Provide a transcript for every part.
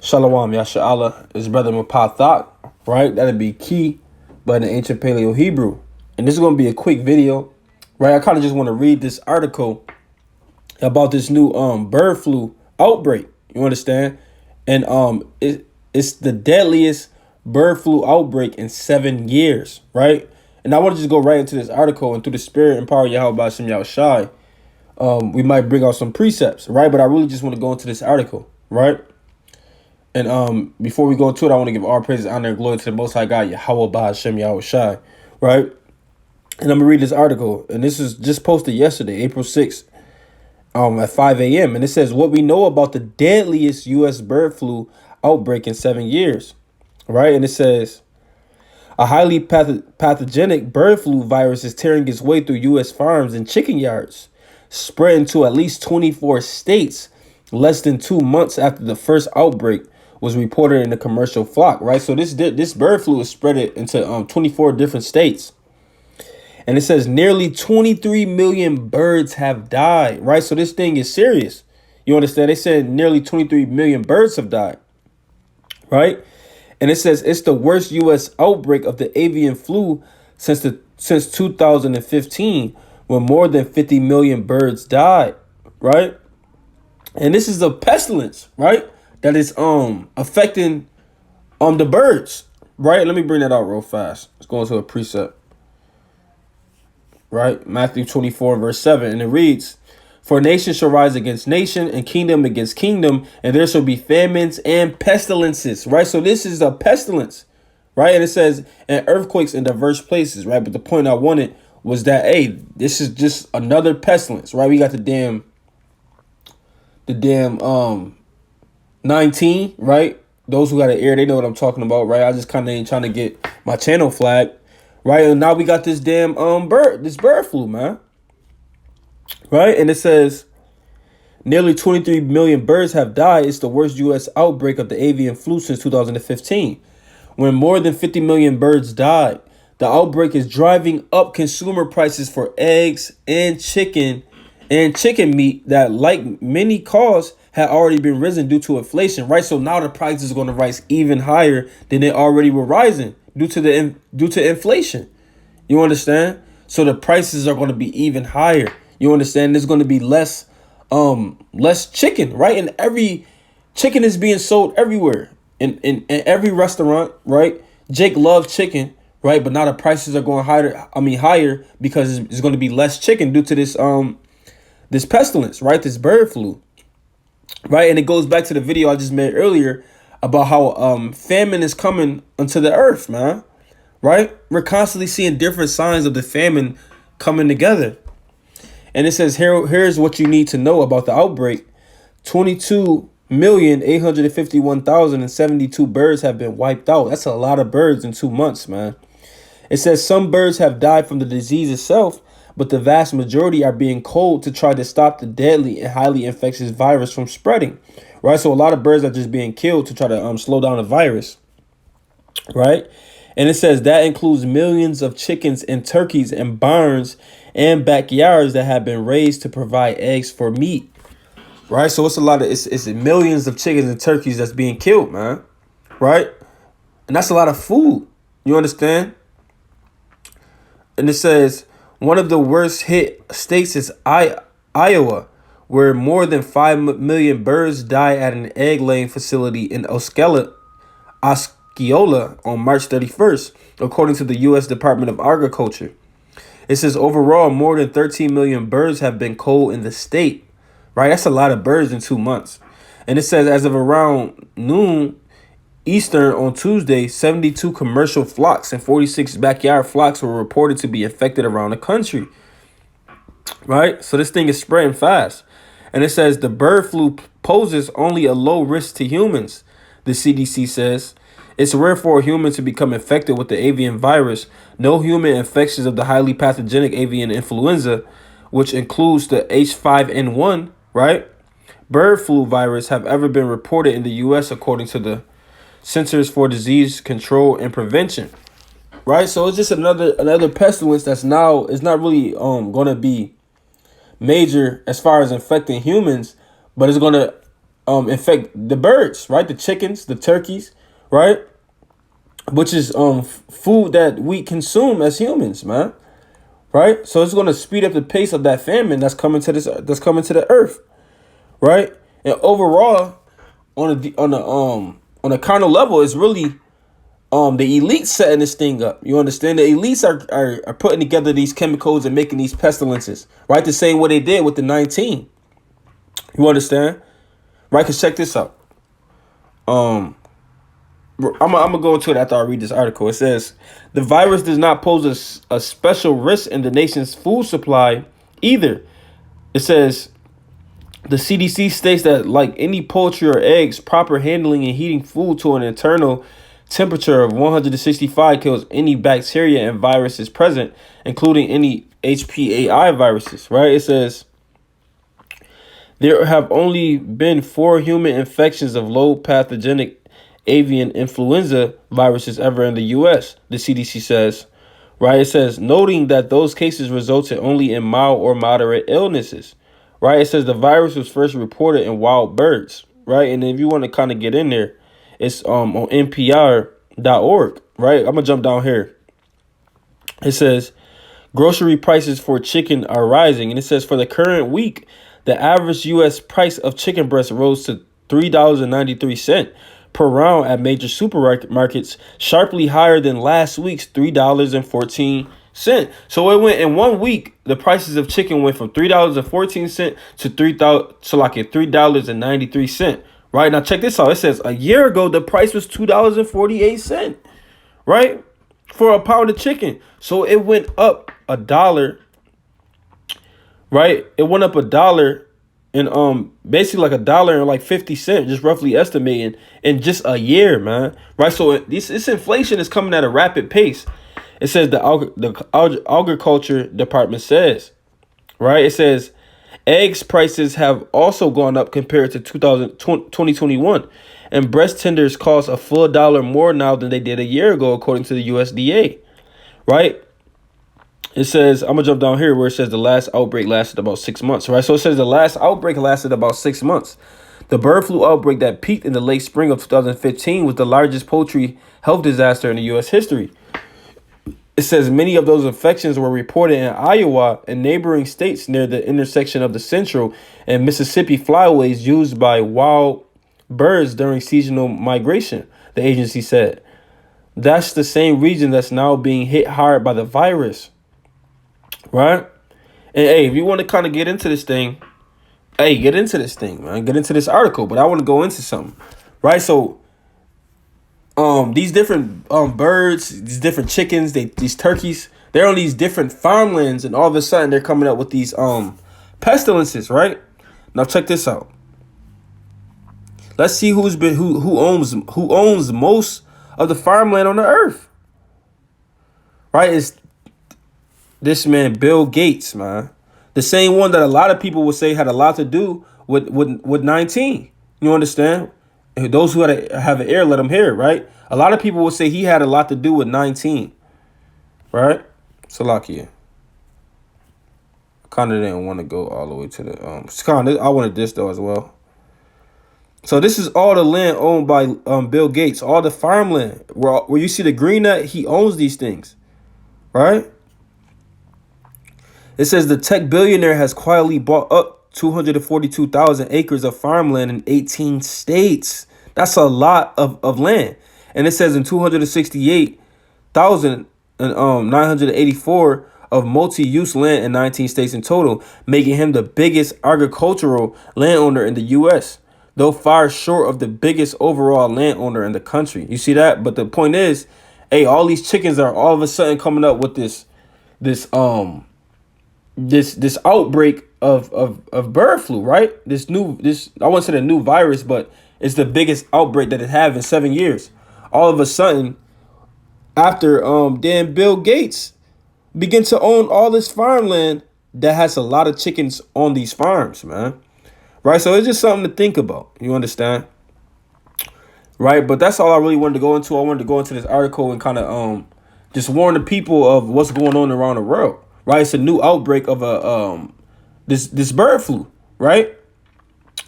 Shalom, Yasha'Allah is brother Mapathak, right? That'd be key, but in ancient Paleo Hebrew. And this is going to be a quick video, right? I kind of just want to read this article about this new bird flu outbreak. You understand? And it's the deadliest bird flu outbreak in 7 years, right? And I want to just go right into this article, and through the spirit and power of Yahweh B'Shem Yahushai, we might bring out some precepts, right? But I really just want to go into this article, right? And before we go into it, I want to give all praise, honor, and glory to the Most High God, Yahweh B'Shem Yahushai, right? And I'm going to read this article, and this is just posted yesterday, April 6th, at 5 a.m. And it says, what we know about the deadliest U.S. bird flu outbreak in 7 years, right? And it says, a highly pathogenic bird flu virus is tearing its way through U.S. farms and chicken yards, spreading to at least 24 states less than 2 months after the first outbreak was reported in a commercial flock, right? So this bird flu is spread into 24 different states. And it says nearly 23 million birds have died, right? So this thing is serious. You understand? They said nearly 23 million birds have died, right? And it says it's the worst U.S. outbreak of the avian flu since 2015, when more than 50 million birds died, right? And this is a pestilence, right, that is affecting the birds, right? Let me bring that out real fast. Let's go into a precept, right? Matthew 24 verse 7, and it reads, for nation shall rise against nation and kingdom against kingdom, and there shall be famines and pestilences, right? So this is a pestilence, right? And it says, and earthquakes in diverse places, right? But the point I wanted was that, hey, this is just another pestilence, right? We got the damn 19, right? Those who got an ear, they know what I'm talking about, right? I just kind of ain't trying to get my channel flagged, right? And now we got this damn bird flu, man, right? And it says nearly 23 million birds have died. It's the worst U.S. outbreak of the avian flu since 2015, when more than 50 million birds died. The outbreak is driving up consumer prices for eggs and chicken meat that, like many costs, had already been risen due to inflation, right? So now the price is going to rise even higher than they already were rising due to inflation. You understand? So the prices are going to be even higher. You understand? There's going to be less chicken, right? And every chicken is being sold everywhere in every restaurant, right? Jake loves chicken, right? But now the prices are going higher because it's going to be less chicken due to this pestilence, right? This bird flu, right? And it goes back to the video I just made earlier about how famine is coming onto the earth, man, right? We're constantly seeing different signs of the famine coming together. And it says, here's what you need to know about the outbreak. 22,851,072 birds have been wiped out. That's a lot of birds in 2 months, man. It says some birds have died from the disease itself, but the vast majority are being culled to try to stop the deadly and highly infectious virus from spreading, right? So a lot of birds are just being killed to try to slow down the virus, right? And it says that includes millions of chickens and turkeys in barns and backyards that have been raised to provide eggs for meat, right? So it's it's millions of chickens and turkeys that's being killed, man, right? And that's a lot of food. You understand? And it says one of the worst hit states is Iowa, where more than 5 million birds died at an egg-laying facility in Osceola on March 31st, according to the U.S. Department of Agriculture. It says overall, more than 13 million birds have been culled in the state, right? That's a lot of birds in 2 months. And it says as of around noon Eastern on Tuesday, 72 commercial flocks and 46 backyard flocks were reported to be infected around the country, right? So this thing is spreading fast. And it says the bird flu poses only a low risk to humans, the CDC says. It's rare for a human to become infected with the avian virus. No human infections of the highly pathogenic avian influenza, which includes the H5N1, right, bird flu virus, have ever been reported in the U.S., according to the Centers for Disease Control and Prevention, right? So it's just another pestilence that's now is not really going to be major as far as infecting humans, but it's going to infect the birds, right? The chickens, the turkeys, right? Which is food that we consume as humans, man. Right? So it's going to speed up the pace of that famine that's coming to the earth, right? And overall, on a carnal level, it's really the elites setting this thing up. You understand? The elites are putting together these chemicals and making these pestilences, right? The same way they did with the 19. You understand? Right? Because check this out. I'm gonna go into it after I read this article. It says the virus does not pose a special risk in the nation's food supply either. It says the CDC states that like any poultry or eggs, proper handling and heating food to an internal temperature of 165 kills any bacteria and viruses present, including any HPAI viruses. Right? It says there have only been 4 human infections of low pathogenic avian influenza viruses ever in the U.S., the CDC says, right? It says, noting that those cases resulted only in mild or moderate illnesses, right? It says the virus was first reported in wild birds, right? And if you want to kind of get in there, it's on NPR.org, right? I'm going to jump down here. It says, grocery prices for chicken are rising. And it says for the current week, the average U.S. price of chicken breast rose to $3.93 per round at major supermarkets, sharply higher than last week's $3.14. So it went in 1 week. The prices of chicken went from $3.14 to $3.93. Right now, check this out. It says a year ago the price was $2.48. Right, for a pound of chicken. So it went up $1. Right, it went up $1. And basically like $1.50, just roughly estimating in just a year, man. Right, so this inflation is coming at a rapid pace. It says the agriculture department says, right? It says eggs prices have also gone up compared to 2021, and breast tenders cost a full $1 more now than they did a year ago, according to the USDA. Right. It says, I'm going to jump down here where it says the last outbreak lasted about 6 months, right? So it says the last outbreak lasted about 6 months. The bird flu outbreak that peaked in the late spring of 2015 was the largest poultry health disaster in the U.S. history. It says many of those infections were reported in Iowa and neighboring states near the intersection of the Central and Mississippi flyways used by wild birds during seasonal migration, the agency said. That's the same region that's now being hit hard by the virus. Right? And hey, if you want to kind of get into this thing, man. Get into this article. But I want to go into something. Right? So these different birds, these different chickens, these turkeys, they're on these different farmlands, and all of a sudden they're coming up with these pestilences, right? Now check this out. Let's see who owns most of the farmland on the earth. Right? It's this man, Bill Gates, man. The same one that a lot of people would say had a lot to do with 19. You understand? Those who have an ear, let them hear, right? A lot of people would say he had a lot to do with 19. Right? Salakia. I kind of didn't want to go all the way to the... I wanted this, though, as well. So this is all the land owned by Bill Gates. All the farmland. Where you see the green at, he owns these things. Right? It says the tech billionaire has quietly bought up 242,000 acres of farmland in 18 states. That's a lot of land. And it says in 268,984 of multi-use land in 19 states in total, making him the biggest agricultural landowner in the U.S., though far short of the biggest overall landowner in the country. You see that? But the point is, hey, all these chickens are all of a sudden coming up with this outbreak of bird flu, right? This I wouldn't say the new virus, but it's the biggest outbreak that it have in 7 years. All of a sudden, after then Bill Gates begin to own all this farmland that has a lot of chickens on these farms, man. Right? So it's just something to think about. You understand? Right? But that's all I really wanted to go into. I wanted to go into this article and kind of just warn the people of what's going on around the world. Right? It's a new outbreak of this bird flu, right?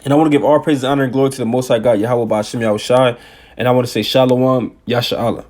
And I want to give all praise, honor, and glory to the Most High God, Yahweh Ba'Shem Yahushai. And I want to say Shalom, Yasha Allah.